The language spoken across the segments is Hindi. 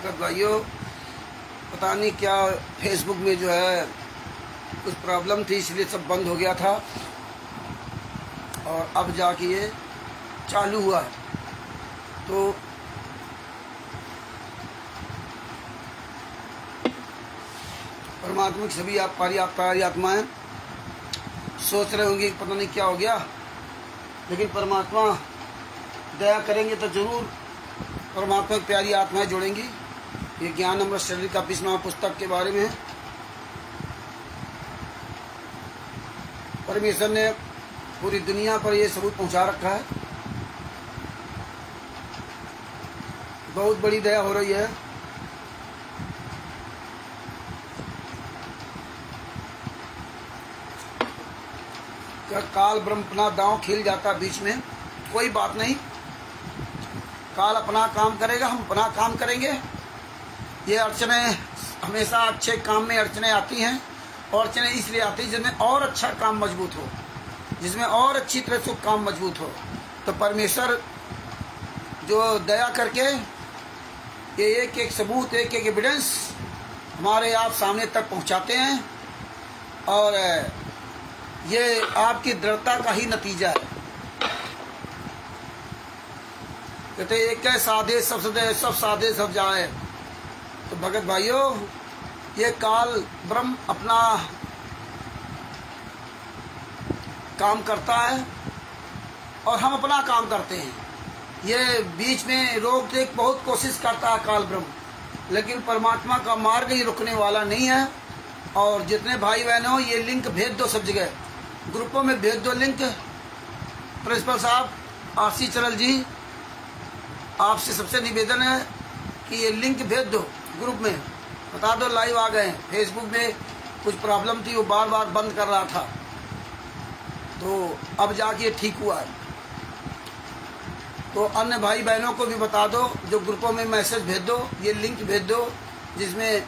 भगत भाइयों, पता नहीं क्या फेसबुक में जो है कुछ प्रॉब्लम थी, इसलिए सब बंद हो गया था और अब जाके ये चालू हुआ है। तो परमात्मा की सभी आप प्यारी आत्माएं सोच रहे होंगे पता नहीं क्या हो गया, लेकिन परमात्मा दया करेंगे तो जरूर परमात्मा की प्यारी आत्माएं जुड़ेंगी। ये ज्ञान अमृत शरीर का 20वां पुस्तक के बारे में है। परमेश्वर ने पूरी दुनिया पर यह सबूत पहुंचा रखा है। बहुत बड़ी दया हो रही है। क्या काल ब्रह्म अपना दांव खेल जाता बीच में, कोई बात नहीं। काल अपना काम करेगा, हम अपना काम करेंगे। ये अड़चनें हमेशा अच्छे काम में अड़चनें आती हैं, और अड़चनें इसलिए आती हैं जिसमें और अच्छा काम मजबूत हो, जिसमें और अच्छी तरह से काम मजबूत हो। तो परमेश्वर जो दया करके ये एक एक सबूत, एक एक एविडेंस हमारे आप सामने तक पहुंचाते हैं, और ये आपकी दृढ़ता का ही नतीजा है। कहते एक है साधे सब सदे, सब साधे सब जाए। तो भगत भाइयों, ये काल ब्रह्म अपना काम करता है और हम अपना काम करते हैं। ये बीच में रोक देख बहुत कोशिश करता है काल ब्रह्म, लेकिन परमात्मा का मार्ग ही रुकने वाला नहीं है। और जितने भाई बहनों, ये लिंक भेज दो सब जगह, ग्रुपों में भेज दो लिंक। प्रिंसिपल साहब आरसी चरल जी, आपसे सबसे निवेदन है कि ये लिंक भेज दो ग्रुप में, बता दो लाइव आ गए। फेसबुक में कुछ प्रॉब्लम थी, वो बार बार बंद कर रहा था, तो अब जाके ठीक हुआ है। तो अन्य भाई बहनों को भी बता दो, जो ग्रुपों में मैसेज भेज दो, ये लिंक भेज दो, जिसमें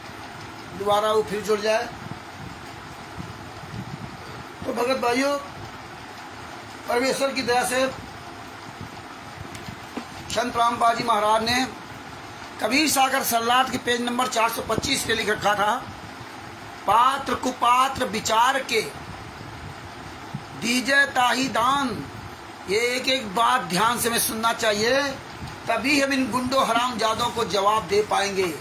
दोबारा वो फिर जुड़ जाए। तो भगत भाइयों, परमेश्वर की दया से संत रामपाल जी महाराज ने कबीर सागर सल्लाट के पेज नंबर 425 पे लिख रखा था, पात्र कुपात्र विचार के दीजे ताही दान। ये एक एक बात ध्यान से में सुनना चाहिए, तभी हम इन गुंडो हराम जादों को जवाब दे पाएंगे।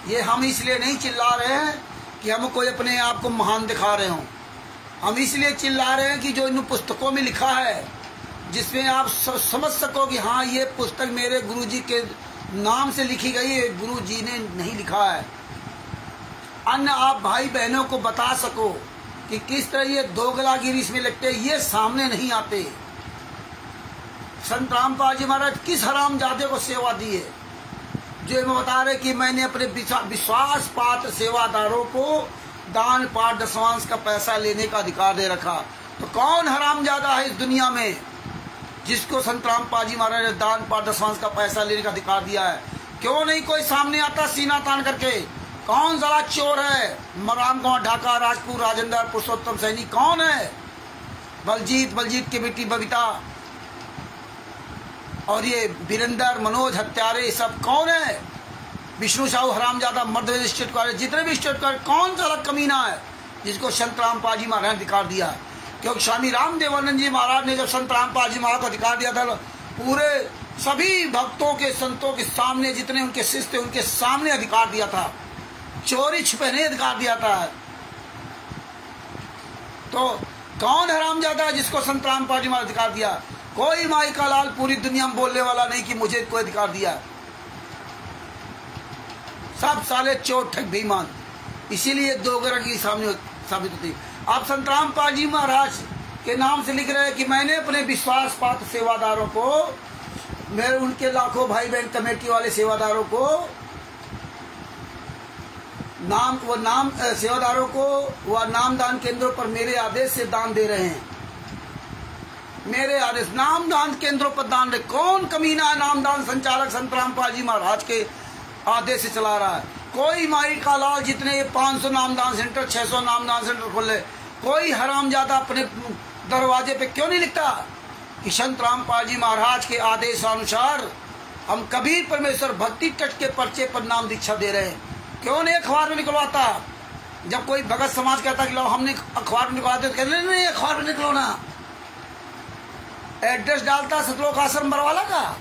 ये हम इसलिए नहीं चिल्ला रहे हैं कि हम कोई अपने आप को महान दिखा रहे हों, हम इसलिए चिल्ला रहे हैं कि जो इन पुस्तकों में लिखा है, जिसमें आप समझ सको कि हाँ, ये पुस्तक मेरे गुरुजी के नाम से लिखी गई है, गुरुजी ने नहीं लिखा है। अन्य आप भाई बहनों को बता सको कि किस तरह ये दोगलागिरी इसमें लगते, ये सामने नहीं आते। संत रामपाल जी महाराज किस हरामजादे को सेवा दी है, जो मैं बता रहे कि मैंने अपने विश्वास पात्र सेवादारों को दान पाठ दशवांश का पैसा लेने का अधिकार दे रखा। तो कौन हरामजादा है इस दुनिया में जिसको संत रामपाल जी महाराज ने दान पाठ दशवांश का पैसा लेने का अधिकार दिया है? क्यों नहीं कोई सामने आता सीना तान करके? कौन जरा चोर है? रामगढ़, ढाका, राजपुर, राजेंद्र, पुरुषोत्तम सैनी कौन है? बलजीत की बेटी बबीता और ये वीरेंद्र, मनोज हत्यारे, सब कौन है? विष्णु साहू हरामजादा, मध्य प्रदेश स्टेट वाले, जितने भी स्टेट वाले, कौन सा कमीना है जिसको संत रामपाल जी महाराज ने अधिकार दिया? क्योंकि स्वामी रामदेवानंद जी महाराज ने जब संत रामपाल जी महाराज को अधिकार दिया था, पूरे सभी भक्तों के, संतों के सामने, जितने उनके शिष्य थे उनके सामने अधिकार दिया था, चोरी छुपे नहीं अधिकार दिया था। तो कौन हरामजादा है जिसको संत रामपाल जी महाराज अधिकार दिया? कोई माई का लाल पूरी दुनिया में बोलने वाला नहीं कि मुझे कोई अधिकार दिया। सब साले चोर ठग बेईमान, इसीलिए दोगलागिरी सामने साबित होती। आप संत रामपाल जी महाराज के नाम से लिख रहे हैं कि मैंने अपने विश्वास पात्र सेवादारों को, मेरे उनके लाखों भाई बहन कमेटी वाले सेवादारों को सेवादारों को वह नामदान केंद्रों पर मेरे आदेश से दान दे रहे हैं। मेरे आदेश, नामदान केंद्रों पर दान दे। कौन कमीना है नामदान संचालक संत रामपाल जी महाराज के आदेश से चला रहा है? कोई माई का लाल, जितने 500 नामदान सेंटर, 600 नामदान सेंटर खोले, कोई हरामजादा अपने दरवाजे पे क्यों नहीं लिखता कि संत रामपाल जी महाराज के आदेशानुसार हम कबीर परमेश्वर भक्ति तट के पर्चे पर नाम दीक्षा दे रहे हैं। क्यों नहीं अखबार में निकलवाता? जब कोई भगत समाज कहता कि लो हमने अखबार में निकलवाते, तो कहते नहीं अखबार में निकलो ना। एड्रेस डालता सतलोक आश्रम बरवाला का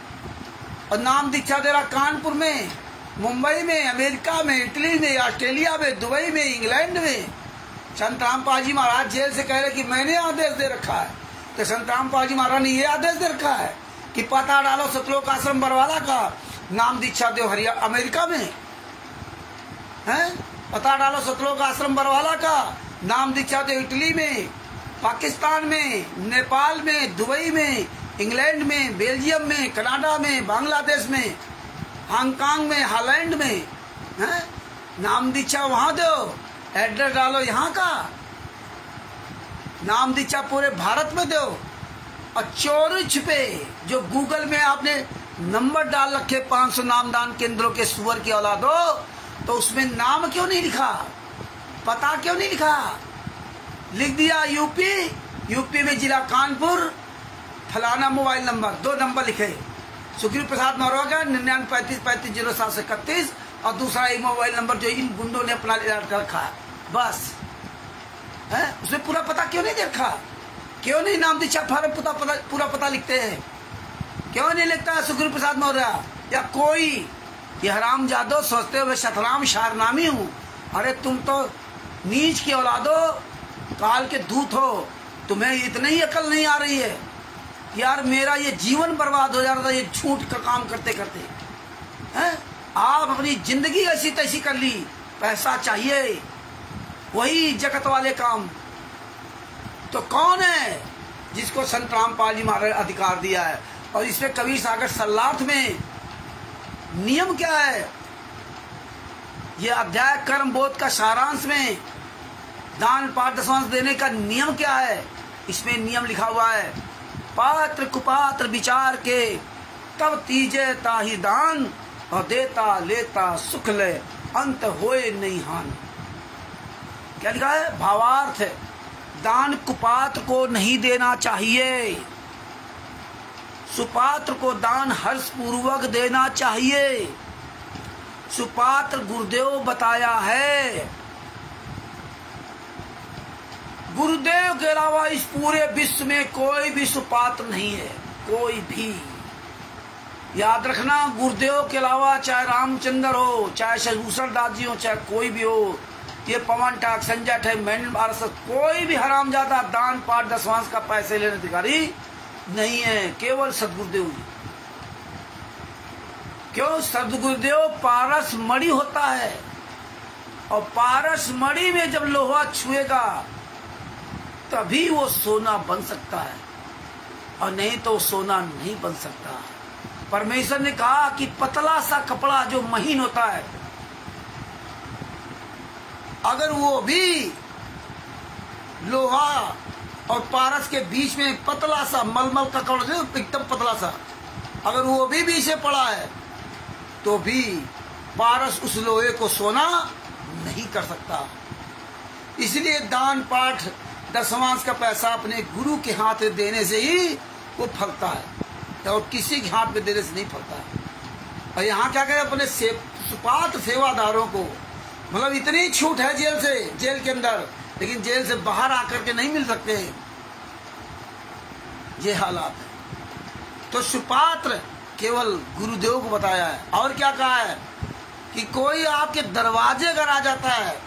और नाम दीक्षा दे रहा कानपुर में, मुंबई में, अमेरिका में, इटली में, ऑस्ट्रेलिया में, दुबई में, इंग्लैंड में। संत रामपाल जी महाराज जेल से कह रहे कि मैंने आदेश दे रखा है, तो संत रामपाल जी महाराज ने ये आदेश दे रखा है कि पता डालो सतलोक आश्रम बरवाला का, नाम दीक्षा दो हरियाणा अमेरिका में है। पता डालो सतलोक आश्रम बरवाला का, नाम दीक्षा दो इटली में, पाकिस्तान में, नेपाल में, दुबई में, इंग्लैंड में, बेल्जियम में, कनाडा में, बांग्लादेश में, हांगकांग में, हॉलैंड में है। नाम दीक्षा वहां दो, एड्रेस डालो यहाँ का, नाम दीक्षा पूरे भारत में दो। और चोरी छिपे जो गूगल में आपने नंबर डाल रखे 500 नामदान केंद्रों के सुअर की औलाद हो, तो उसमें नाम क्यों नहीं लिखा, पता क्यों नहीं लिखा? लिख दिया यूपी में जिला कानपुर, फलाना मोबाइल नंबर, 2 नंबर लिखे, सुखबीर प्रसाद मौर्य का 9935350731, और दूसरा एक मोबाइल नंबर जो इन गुंडों ने अपना रखा है, बस है। उसमें पूरा पता क्यों नहीं देखा? क्यों नहीं नाम दीक्षा फॉर्म पूरा पता लिखते हैं? क्यों नहीं लिखता सुखबीर प्रसाद मौर्य या कोई? ये हराम जादो सोचते हुए शतराम शारनामी हूँ। अरे तुम तो नीच की औलादो, काल के दूत हो, तुम्हें इतनी ही अकल नहीं आ रही है? यार मेरा ये जीवन बर्बाद हो जा रहा था ये झूठ का काम करते करते हैं। आप अपनी जिंदगी ऐसी तैसी कर ली, पैसा चाहिए, वही जगत वाले काम। तो कौन है जिसको संत रामपाल जी महाराज अधिकार दिया है? और इसमें कबीर सागर सल्लार्थ में नियम क्या है? ये अध्याय कर्म बोध का सारांश में दान पाठ दशमांश देने का नियम क्या है? इसमें नियम लिखा हुआ है, पात्र कुपात्र विचार के तब तीजे ताही दान, और देता लेता सुख ले अंत होए नहीं हान। क्या लिखा है? भावार्थ है, दान कुपात्र को नहीं देना चाहिए, सुपात्र को दान हर्ष पूर्वक देना चाहिए। सुपात्र गुरुदेव बताया है, गुरुदेव के अलावा इस पूरे विश्व में कोई भी सुपात्र नहीं है, कोई भी। याद रखना, गुरुदेव के अलावा चाहे रामचंद्र हो, चाहे शशभूषण दास जी हो, चाहे कोई भी हो, ये पवन ठाक, संजय ठाक, मैंने भारत, कोई भी हरामजादा दान पाठ दशमांश का पैसे लेने अधिकारी नहीं है, केवल सदगुरुदेव जी। क्यों? सदगुरुदेव पारस मणि होता है, और पारस मणि में जब लोहा छुएगा तभी वो सोना बन सकता है, और नहीं तो सोना नहीं बन सकता। परमेश्वर ने कहा कि पतला सा कपड़ा जो महीन होता है, अगर वो भी लोहा और पारस के बीच में पतला सा मलमल का कपड़ा जो एकदम पतला सा, अगर वो भी बीच से पड़ा है तो भी पारस उस लोहे को सोना नहीं कर सकता। इसलिए दान पाठ दशमांश का पैसा अपने गुरु के हाथ में देने से ही वो फलता है, और किसी के हाथ में देने से नहीं फलता है। और यहाँ क्या करें, अपने सुपात्र सेवादारों को, मतलब इतनी छूट है जेल से, जेल के अंदर, लेकिन जेल से बाहर आकर के नहीं मिल सकते, ये हालात है। तो सुपात्र केवल गुरुदेव को बताया है। और क्या कहा है कि कोई आपके दरवाजे अगर आ जाता है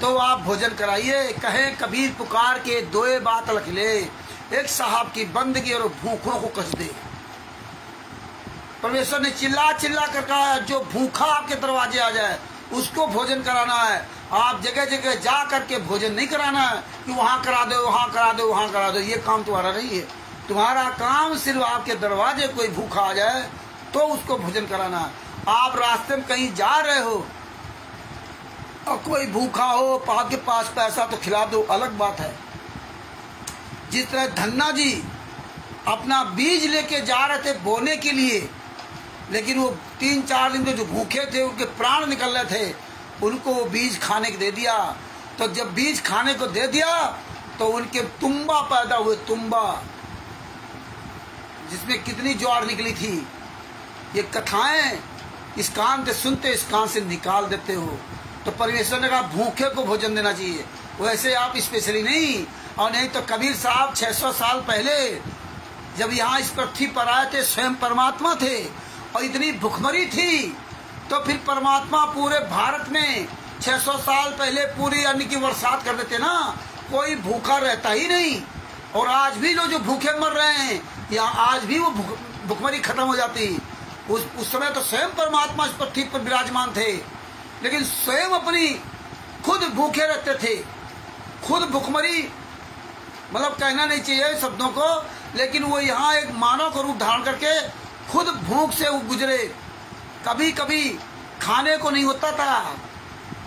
तो आप भोजन कराइए, कहे कबीर पुकार के दोए बात लख ले, एक साहब की बंदगी और भूखों को कस दे। परमेश्वर ने चिल्ला चिल्ला कर कहा, जो भूखा आपके दरवाजे आ जाए उसको भोजन कराना है। आप जगह जगह जा करके भोजन नहीं कराना है कि वहां करा दो, वहां करा दो, वहां करा दो, ये काम तुम्हारा नहीं है। तुम्हारा काम सिर्फ आपके दरवाजे कोई भूखा आ जाए तो उसको भोजन कराना है। आप रास्ते में कहीं जा रहे हो और कोई भूखा हो, आपके पास पैसा तो खिला दो, अलग बात है। जिस तरह धन्ना जी अपना बीज लेके जा रहे थे बोने के लिए, लेकिन वो 3-4 दिन जो भूखे थे, उनके प्राण निकल रहे थे, उनको वो बीज खाने को दे दिया। तो जब बीज खाने को दे दिया तो उनके तुम्बा पैदा हुए, तुम्बा जिसमें कितनी ज्वार निकली थी, ये कथाएं इस कान से सुनते, इस कान से निकाल देते हो। तो परमेश्वर ने कहा भूखे को भोजन देना चाहिए, वैसे आप स्पेशली नहीं। और नहीं तो कबीर साहब 600 साल पहले जब यहाँ इस पृथ्वी पर आए थे, स्वयं परमात्मा थे और इतनी भुखमरी थी, तो फिर परमात्मा पूरे भारत में 600 साल पहले पूरी अन्न की बरसात कर देते ना, कोई भूखा रहता ही नहीं। और आज भी लोग जो भूखे मर रहे हैं, या आज भी वो भुखमरी खत्म हो जाती। उस समय तो स्वयं परमात्मा इस पृथ्वी पर विराजमान थे, लेकिन स्वयं अपनी खुद भूखे रहते थे, खुद भुखमरी, मतलब कहना नहीं चाहिए शब्दों को, लेकिन वो यहाँ एक मानव का रूप धारण करके खुद भूख से गुजरे। कभी कभी खाने को नहीं होता था,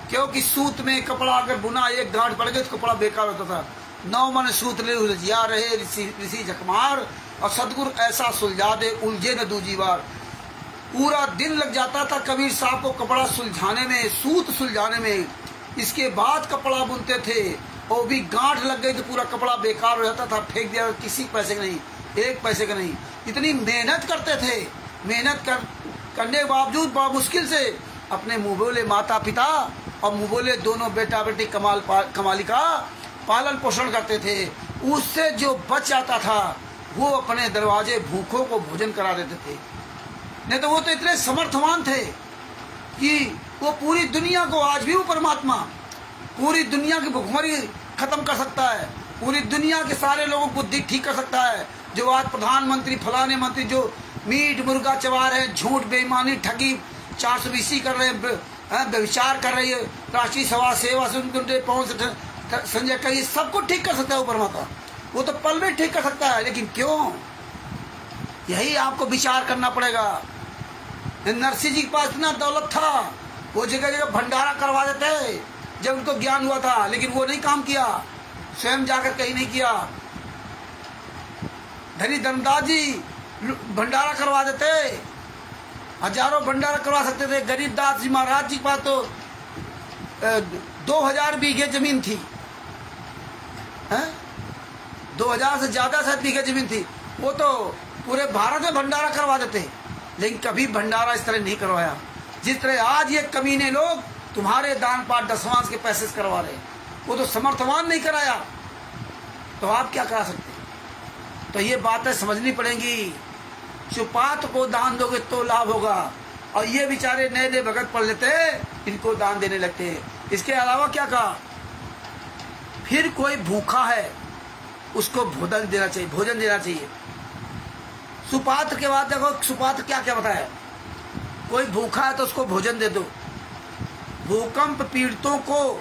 क्योंकि सूत में कपड़ा अगर बुना एक गांठ पड़ गई तो कपड़ा बेकार होता था। 9 मन सूत ले उलझिया रहे ऋषि झकमार, और सदगुरु ऐसा सुलझा दे उलझे न दूजी बार। पूरा दिन लग जाता था कबीर साहब को कपड़ा सुलझाने में, सूत सुलझाने में। इसके बाद कपड़ा बुनते थे, और भी गांठ लग गई तो पूरा कपड़ा बेकार हो जाता था, फेंक दिया, किसी पैसे का नहीं, 1 पैसे का नहीं। इतनी मेहनत करते थे, मेहनत करने के बावजूद बड़ा मुश्किल से अपने मुँह बोले माता पिता और मुँह बोले दोनों बेटा बेटी कमाली का पालन पोषण करते थे। उससे जो बच जाता था वो अपने दरवाजे भूखों को भोजन करा देते थे। नहीं तो वो तो इतने समर्थवान थे कि वो पूरी दुनिया को, आज भी वो परमात्मा पूरी दुनिया की भुखमरी खत्म कर सकता है, पूरी दुनिया के सारे लोगों को बुद्धि ठीक कर सकता है। जो आज प्रधानमंत्री फलाने मंत्री जो मीट मुर्गा चबा रहे हैं, झूठ बेईमानी ठगी 420 कर रहे हैं, व्यभिचार कर रही है, राष्ट्रीय सेवा से उनके पवन संजय कई सबको ठीक कर सकता है वो परमात्मा। वो तो पल में ठीक कर सकता है, लेकिन क्यों? यही आपको विचार करना पड़ेगा। नरसिंह जी के पास इतना दौलत था, वो जगह जगह भंडारा करवा देते जब उनको ज्ञान हुआ था, लेकिन वो नहीं काम किया, स्वयं जाकर कहीं नहीं किया। धनी धर्मदास जी भंडारा करवा देते, हजारों भंडारा करवा सकते थे। गरीबदास जी महाराज जी के पास तो 2000 बीघे जमीन थी, 2000 से ज्यादा शायद बीघे जमीन थी। वो तो पूरे भारत में भंडारा करवा देते, लेकिन कभी भंडारा इस तरह नहीं करवाया जिस तरह आज ये कमीने लोग तुम्हारे दान पाठ दसवांश के पैसे से करवा रहे। वो तो समर्थवान नहीं कराया, तो आप क्या करा सकते? तो ये बातें समझनी पड़ेंगी। सुपात्र को दान दोगे तो लाभ होगा, और ये बेचारे नए नए भगत पढ़ लेते, इनको दान देने लगते हैं। इसके अलावा क्या कहा? फिर कोई भूखा है उसको भोजन देना चाहिए, भोजन देना चाहिए। सुपात्र के बाद देखो सुपात्र क्या क्या बताया, कोई भूखा है तो उसको भोजन दे दो। भूकंप पीड़ितों को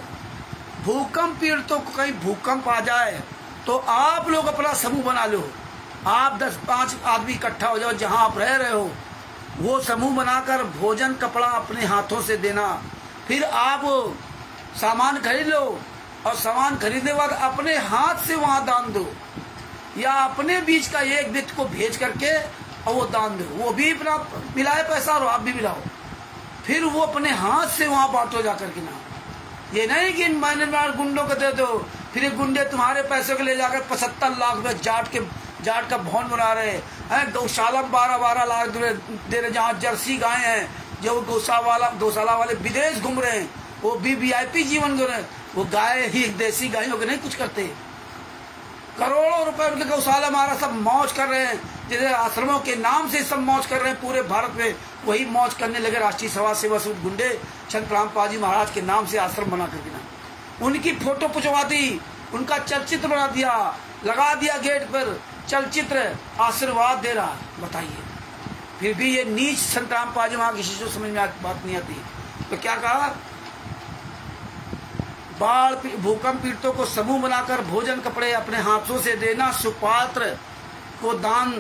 कहीं भूकंप आ जाए तो आप लोग अपना समूह बना लो, आप 10-5 आदमी इकट्ठा हो जाओ, जहां आप रह रहे हो वो समूह बनाकर भोजन कपड़ा अपने हाथों से देना। फिर आप सामान खरीद लो, और सामान खरीदने के बाद अपने हाथ से वहां दान दो, या अपने बीच का एक व्यक्ति को भेज करके और वो दान दो। वो भी अपना मिलाए पैसा और आप भी मिलाओ, फिर वो अपने हाथ से वहां बांटो जाकर के ना। ये नहीं कि मैंने गुंडों को दे दो, फिर गुंडे तुम्हारे पैसे को ले जाकर 75 लाख में जाट का भवन बना रहे हैं। गौशाला 12-12 लाख दे रहे, जहाँ जर्सी गाय हैं, जो गौशाला वाले विदेश घूम रहे हैं, वो भी VIP जीवन जी रहे हैं। वो गाय ही देसी गायों के नहीं कुछ करते, करोड़ों रुपए उनके गौशाला हमारा सब मौज कर रहे हैं। जैसे आश्रमों के नाम से सब मौज कर रहे हैं पूरे भारत में, वही मौज करने लगे राष्ट्रीय समाज सेवा सूद गुंडे संत रामपाल जी महाराज के नाम से आश्रम बना करके ना। उनकी फोटो पुचवा दी, उनका चलचित्र बना दिया, लगा दिया गेट पर चलचित्र, आशीर्वाद दे रहा। बताइए, फिर भी ये नीच संत रामपाल जी महाराज किसी को समझ में बात नहीं आती। तो क्या कहा? बाढ़ भूकंप पीड़ितों को समूह बनाकर भोजन कपड़े अपने हाथों से देना। सुपात्र को दान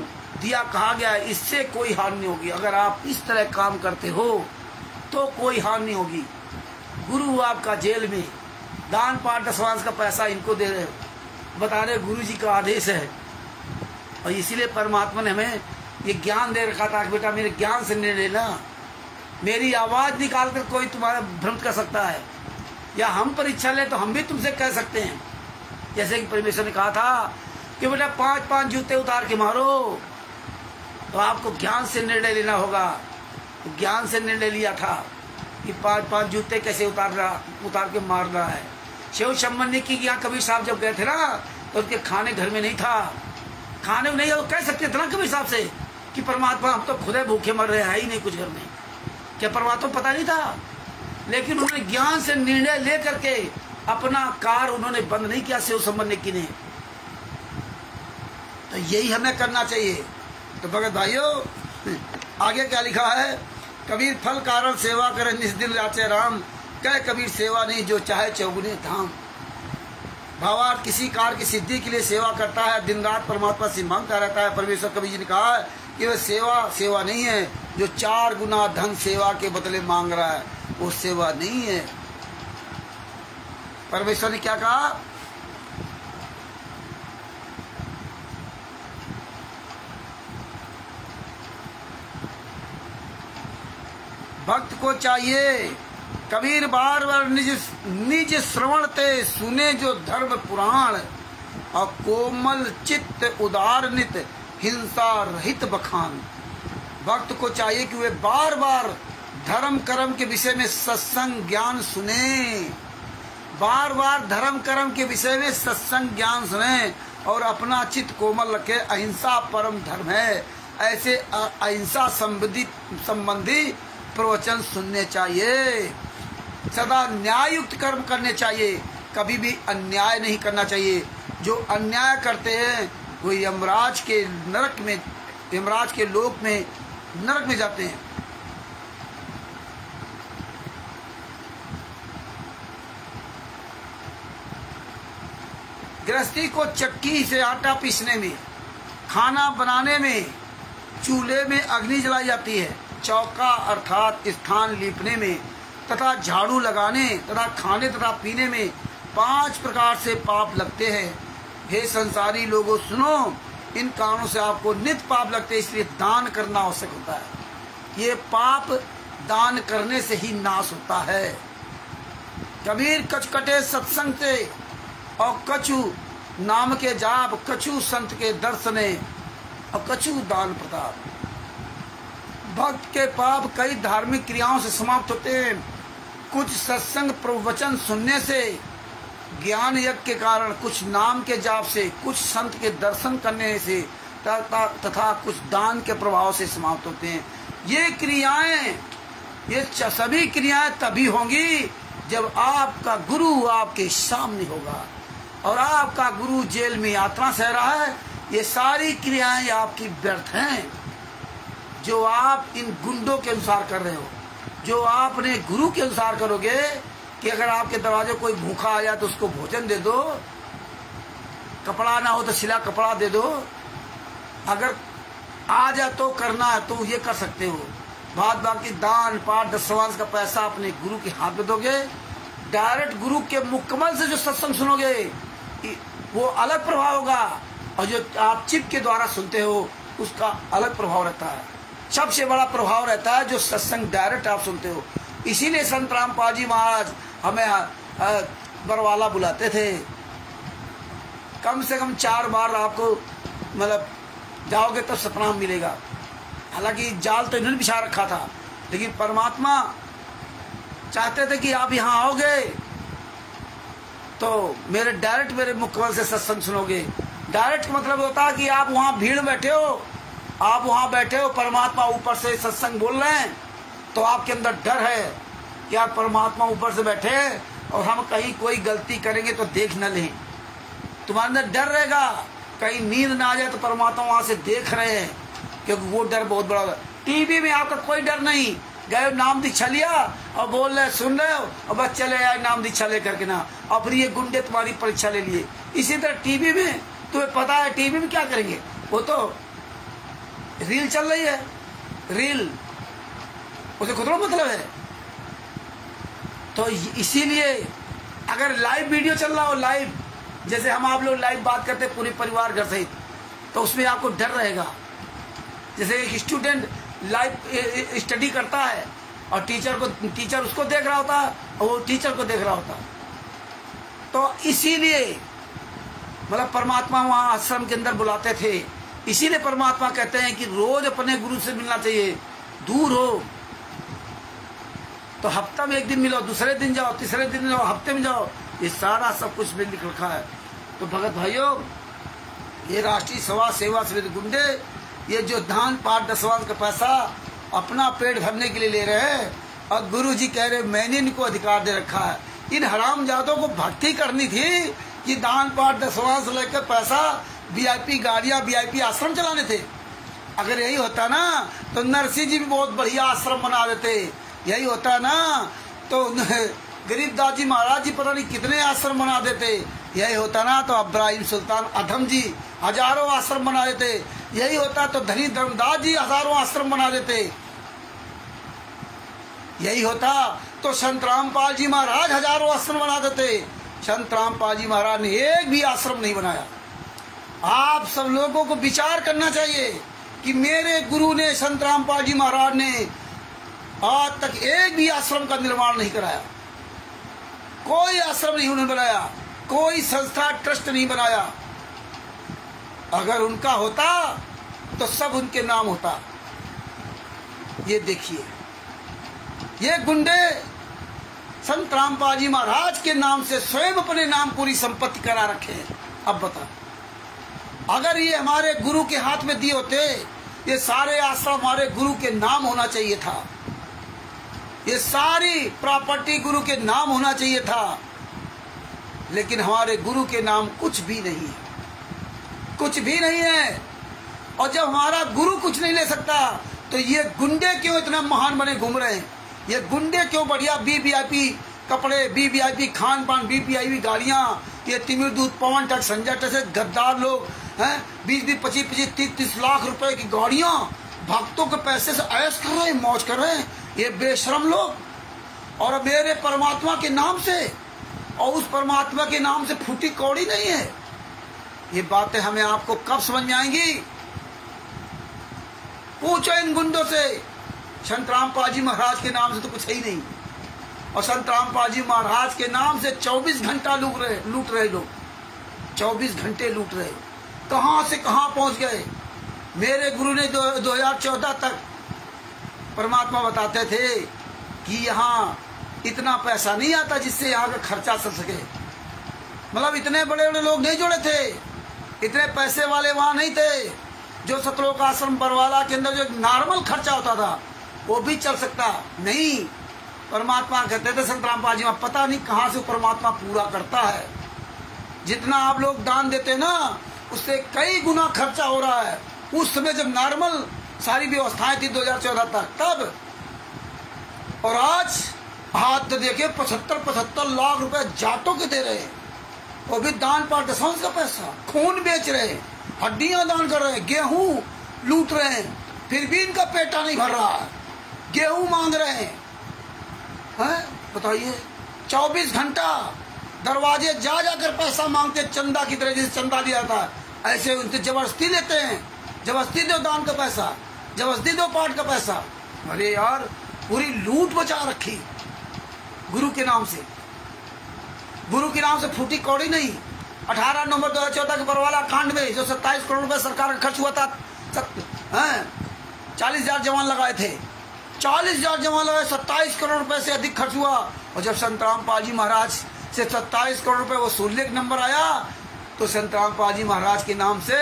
दिया कहा गया, इससे कोई हानि नहीं होगी। अगर आप इस तरह काम करते हो तो कोई हानि नहीं होगी। गुरु आपका जेल में, दान पाठ दसवांश का पैसा इनको दे रहे, बता रहे गुरु जी का आदेश है। और इसीलिए परमात्मा ने हमें ये ज्ञान दे रखा था कि बेटा मेरे ज्ञान से निर्णय लेना। मेरी आवाज निकालकर कोई तुम्हारा भ्रम कर सकता है, या हम परीक्षा ले तो हम भी तुमसे कह सकते हैं। जैसे कि परमेश्वर ने कहा था कि बेटा 5-5 जूते उतार के मारो, तो आपको ज्ञान से निर्णय लेना होगा। तो ज्ञान से निर्णय लिया था कि 5-5 जूते कैसे उतार के मार रहा है। शिव संबंधी की यहाँ कबीर साहब जब गए थे ना, तो उनके खाने घर में नहीं था, खाने में नहीं, तो कह सकते थे ना कबीर साहब से कि परमात्मा हम तो खुद भूखे मर रहे हैं ही नहीं कुछ घर में, क्या परमात्मा पता नहीं था? लेकिन उन्होंने ज्ञान से निर्णय ले करके अपना कार उन्होंने बंद नहीं किया शिव संबंधी की ने। तो यही हमें करना चाहिए। तो भगत भाइयों आगे क्या लिखा है, कबीर फल कारण सेवा करे निस दिन राचे राम, कह कबीर सेवा नहीं जो चाहे चौगुने धाम। भावार्थ किसी कार्य की सिद्धि के लिए सेवा करता है, दिन रात परमात्मा से मांगता रहता है। परमेश्वर कबीर जी ने कहा है कि वह सेवा नहीं है, जो 4 गुना धन सेवा के बदले मांग रहा है वो सेवा नहीं है। परमेश्वर ने क्या कहा, भक्त को चाहिए कबीर बार बार निज श्रवण ते सुने जो धर्म पुराण, और कोमल चित्त उदार नित हिंसा रहित बखान। भक्त को चाहिए कि वे बार बार धर्म कर्म के विषय में सत्संग ज्ञान सुने, बार बार धर्म कर्म के विषय में सत्संग ज्ञान सुने और अपना चित्त कोमल रखे। अहिंसा परम धर्म है, ऐसे अहिंसा संबंधी प्रवचन सुनने चाहिए। सदा न्याययुक्त कर्म करने चाहिए, कभी भी अन्याय नहीं करना चाहिए। जो अन्याय करते हैं वो यमराज के नरक में, यमराज के लोक में नरक में जाते हैं। गृहस्थी को चक्की से आटा पीसने में, खाना बनाने में, चूल्हे में अग्नि जलाई जाती है, चौका अर्थात स्थान लीपने में, तथा झाड़ू लगाने तथा खाने तथा पीने में 5 प्रकार से पाप लगते हैं। हे संसारी लोगों सुनो, इन कारणों से आपको नित्य पाप लगते हैं, इसलिए दान करना आवश्यक होता है। ये पाप दान करने से ही नाश होता है। कबीर कचकटे सत्संग से और कछु नाम के जाप, कछु संत के दर्शने और कछु दान प्रताप। भक्त के पाप कई धार्मिक क्रियाओं से समाप्त होते हैं। कुछ सत्संग प्रवचन सुनने से, ज्ञान यज्ञ के कारण, कुछ नाम के जाप से, कुछ संत के दर्शन करने से तथा कुछ दान के प्रभाव से समाप्त होते हैं। ये क्रियाएं, ये सभी क्रियाएं तभी होंगी जब आपका गुरु आपके सामने होगा और आपका गुरु जेल में यात्रा सह रहा है। ये सारी क्रियाएं आपकी व्यर्थ हैं जो आप इन गुंडों के अनुसार कर रहे हो। जो आपने गुरु के अनुसार करोगे कि अगर आपके दरवाजे कोई भूखा आ जाए तो उसको भोजन दे दो, कपड़ा ना हो तो सिला कपड़ा दे दो, अगर आ जाए तो करना है तो ये कर सकते हो। बाद बाकी दान पाठ 10 सवाल का पैसा अपने गुरु के हाथ में दोगे। डायरेक्ट गुरु के मुकम्मल से जो सत्संग सुनोगे वो अलग प्रभाव होगा, और जो आप चिप के द्वारा सुनते हो उसका अलग प्रभाव रहता है। सबसे बड़ा प्रभाव रहता है जो सत्संग डायरेक्ट आप सुनते हो। इसीलिए संत रामपाल जी महाराज हमें बरवाला बुलाते थे। कम से कम 4 बार आपको मतलब जाओगे तब सतनाम मिलेगा। हालांकि जाल तो इन्होंने बिछा रखा था, लेकिन परमात्मा चाहते थे कि आप यहाँ आओगे तो मेरे मुखबल से सत्संग सुनोगे। डायरेक्ट मतलब होता है कि आप वहाँ भीड़ बैठे हो, आप वहाँ बैठे हो, परमात्मा ऊपर से सत्संग बोल रहे हैं, तो आपके अंदर डर है कि आप परमात्मा ऊपर से बैठे हैं और हम कहीं कोई गलती करेंगे तो देख न लें। तुम्हारे अंदर डर रहेगा, कहीं नींद ना आ जाए तो परमात्मा वहां से देख रहे हैं, क्योंकि वो डर बहुत बड़ा है। टीवी में आपका कोई डर नहीं, गए नाम दीक्षा लिया और बोल रहे सुन रहे हो और बस चले आए नाम दीक्षा लेकर के ना, और फिर ये गुंडे तुम्हारी परीक्षा ले लिए। इसी तरह टीवी में तुम्हें पता है टीवी में क्या करेंगे, वो तो रील चल रही है, रील उसे खुद मतलब है। तो इसीलिए अगर लाइव वीडियो चल रहा हो, लाइव जैसे हम आप लोग लाइव बात करते पूरे परिवार घर सहित, तो उसमें आपको डर रहेगा। जैसे एक स्टूडेंट लाइव स्टडी करता है और टीचर उसको देख रहा होता है और वो टीचर को देख रहा होता है। तो इसीलिए मतलब परमात्मा वहां आश्रम के अंदर बुलाते थे। इसीलिए परमात्मा कहते हैं कि रोज अपने गुरु से मिलना चाहिए। दूर हो तो हफ्ता में एक दिन मिलो, दूसरे दिन जाओ, तीसरे दिन जाओ, हफ्ते में जाओ, ये सारा सब कुछ में लिख रखा है। तो भगत भाइयों, ये राष्ट्रीय समाज सेवा समिति गुंडे ये जो दान पाठ दसवां का पैसा अपना पेट भरने के लिए ले रहे हैं, और गुरु जी कह रहे मैंने इनको अधिकार दे रखा है। इन हरामजादों को भक्ति करनी थी कि दान पाठ दसवां से लेकर पैसा वीआईपी गाड़ियां, वीआईपी आश्रम चलाने थे। अगर यही होता ना तो नरसिंह जी भी बहुत बढ़िया आश्रम बना देते। यही होता ना तो गरीबदास जी महाराज जी पता नहीं कितने आश्रम बना देते। यही होता ना तो इब्राहिम सुल्तान अधम जी हजारों आश्रम बना देते। यही होता तो धनी धर्मदास जी हजारों आश्रम बना देते। यही होता तो संत रामपाल जी महाराज हजारों आश्रम बना देते। संत रामपाल जी महाराज ने एक भी आश्रम नहीं बनाया। आप सब लोगों को विचार करना चाहिए कि मेरे गुरु ने, संत रामपाल जी महाराज ने आज तक एक भी आश्रम का निर्माण नहीं कराया, कोई आश्रम नहीं उन्होंने बनाया, कोई संस्था ट्रस्ट नहीं बनाया। अगर उनका होता तो सब उनके नाम होता। ये देखिए, ये गुंडे संत रामपाल जी महाराज के नाम से स्वयं अपने नाम पूरी संपत्ति करा रखे हैं। अब बता, अगर ये हमारे गुरु के हाथ में दिए होते, ये सारे आश्रम हमारे गुरु के नाम होना चाहिए था, ये सारी प्रॉपर्टी गुरु के नाम होना चाहिए था। लेकिन हमारे गुरु के नाम कुछ भी नहीं है, कुछ भी नहीं है। और जब हमारा गुरु कुछ नहीं ले सकता तो ये गुंडे क्यों इतना महान बने घूम रहे हैं? ये गुंडे क्यों बढ़िया वीवीआईपी कपड़े, वीवीआईपी खान पान, वीवीआईपी गाड़ियां, ये तिमिर दूध पवन तक संजय तक से गद्दार लोग हैं 20-20, 25-25, 30-30 लाख रुपए की गाड़ियां भक्तों के पैसे से ऐश कर रहे हैं, मौज कर रहे हैं ये बेशरम लोग। और मेरे परमात्मा के नाम से और उस परमात्मा के नाम से फूटी कौड़ी नहीं है। ये बातें हमें आपको कब समझ में आएंगी? पूछो इन गुंडों से। संत रामपाल जी महाराज के नाम से तो कुछ है ही नहीं, और संत रामपाल जी महाराज के नाम से 24 घंटा लूट रहे लोग, 24 घंटे लूट रहे। कहां से कहां पहुंच गए। मेरे गुरु ने 2014 तक परमात्मा बताते थे कि यहाँ इतना पैसा नहीं आता जिससे यहाँ का खर्चा चल सके। मतलब इतने बड़े बड़े लोग नहीं जुड़े थे, इतने पैसे वाले वहां नहीं थे। जो सतलोक आश्रम बरवाला के अंदर जो नॉर्मल खर्चा होता था वो भी चल सकता नहीं। परमात्मा कहते थे संत रामपाल जी, पता नहीं कहां से परमात्मा पूरा करता है। जितना आप लोग दान देते ना उससे कई गुना खर्चा हो रहा है। उस समय जब नॉर्मल सारी व्यवस्थाएं थी 2014 तक तब, और आज हाथ तो देखिए 75-75 लाख रुपए जाटों के दे रहे हैं। वो भी दान पाठ दसवां का पैसा, खून बेच रहे हैं, हड्डियां दान कर रहे हैं, गेहूं लूट रहे हैं, फिर भी इनका पेटा नहीं भर रहा है, गेहूं मांग रहे हैं। बताइए 24 घंटा दरवाजे जा जाकर पैसा मांगते, चंदा की तरह जैसे चंदा दिया था ऐसे उनसे जबरदस्ती लेते हैं। जबरदस्ती दो दान का पैसा, जबरदस्ती दो पाठ का पैसा। अरे यार, पूरी लूट मचा रखी गुरु के नाम से। गुरु के नाम से फूटी कौड़ी नहीं। 18 नवंबर 2014 के बरवाला कांड में जो 27 करोड़ रुपए सरकार का खर्च हुआ था, 40,000 जवान लगाए थे, 40,000 जवान लगाए, 27 करोड़ रुपए से अधिक खर्च हुआ। और जब संत रामपाल जी महाराज से 27 करोड़ रुपए वसूलने का नंबर आया तो संत रामपाल जी महाराज के नाम से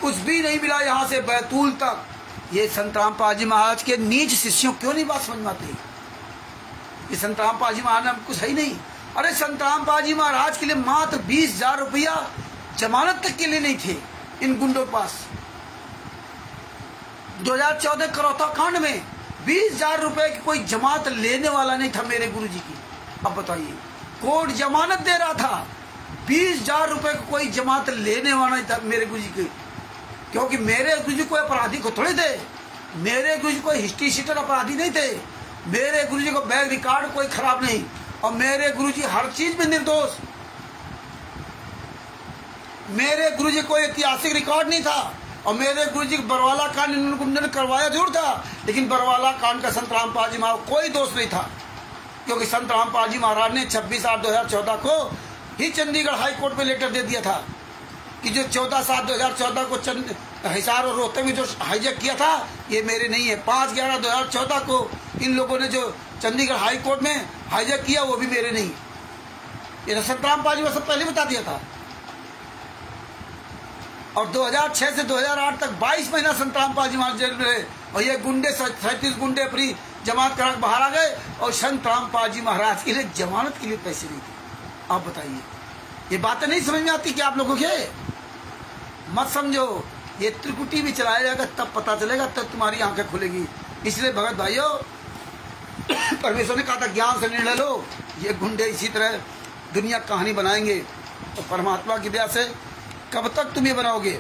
कुछ भी नहीं मिला। यहाँ से बैतूल तक ये संत रामपाल जी महाराज के नीच शिष्यों क्यों नहीं बात समझ में आती? ये संत रामपाल जी महाराज में कुछ है ही नहीं। अरे संत रामपाल जी महाराज के लिए मात्र 20,000 रुपया जमानत तक के लिए नहीं थे इन गुंडों के पास। 2014 करौता कांड में 20,000 रुपए की कोई जमानत लेने वाला नहीं था मेरे गुरु जी की। अब बताइए, कोर्ट जमानत दे रहा था, 20,000 रुपए को कोई जमानत लेने वाला नहीं था मेरे गुरु जी की। क्योंकि मेरे गुरु जी कोई अपराधी को थोड़े थे, मेरे गुरु जी कोई हिस्ट्री शीटर अपराधी नहीं थे, मेरे गुरु जी को बैग रिकॉर्ड कोई खराब नहीं, और मेरे गुरु जी हर चीज में निर्दोष। मेरे गुरु जी कोई ऐतिहासिक रिकॉर्ड नहीं था, और मेरे गुरु जी बरवाला कांड इन्होंने करवाया जरूर था, लेकिन बरवाला कांड का संत रामपाल जी महाराज कोई दोष नहीं था। क्योंकि संत रामपाल जी महाराज ने 26/8/2014 को ही चंडीगढ़ हाई कोर्ट में लेटर दे दिया था कि जो 14/7/2014 को हिसार और रोहतक में जो हाईजैक किया था ये मेरे नहीं है। 5/11/2014 को इन लोगों ने जो चंडीगढ़ हाई कोर्ट में हाईजैक किया वो भी मेरे नहीं। ये संतराम पाजी में सब पहले बता दिया था। और 2006 से 2008 तक 22 महीना संतराम पाजी महाराज जेल में रहे और ये गुंडे 37 गुंडे अपनी जमात करा बाहर आ गए और संतराम पाजी महाराज के लिए जमानत के लिए पैसे नहीं थे। आप बताइए, ये बातें नहीं समझ में आती कि आप लोगों के? मत समझो, ये त्रिकुटी भी चलाया जाएगा तब पता चलेगा, तब तुम्हारी आंखें खुलेगी। इसलिए भगत भाइयों, परमेश्वर ने कहा था ज्ञान से निर्णय लो। ये गुंडे इसी तरह दुनिया कहानी बनाएंगे तो परमात्मा की दया से कब तक तुम ये बनाओगे?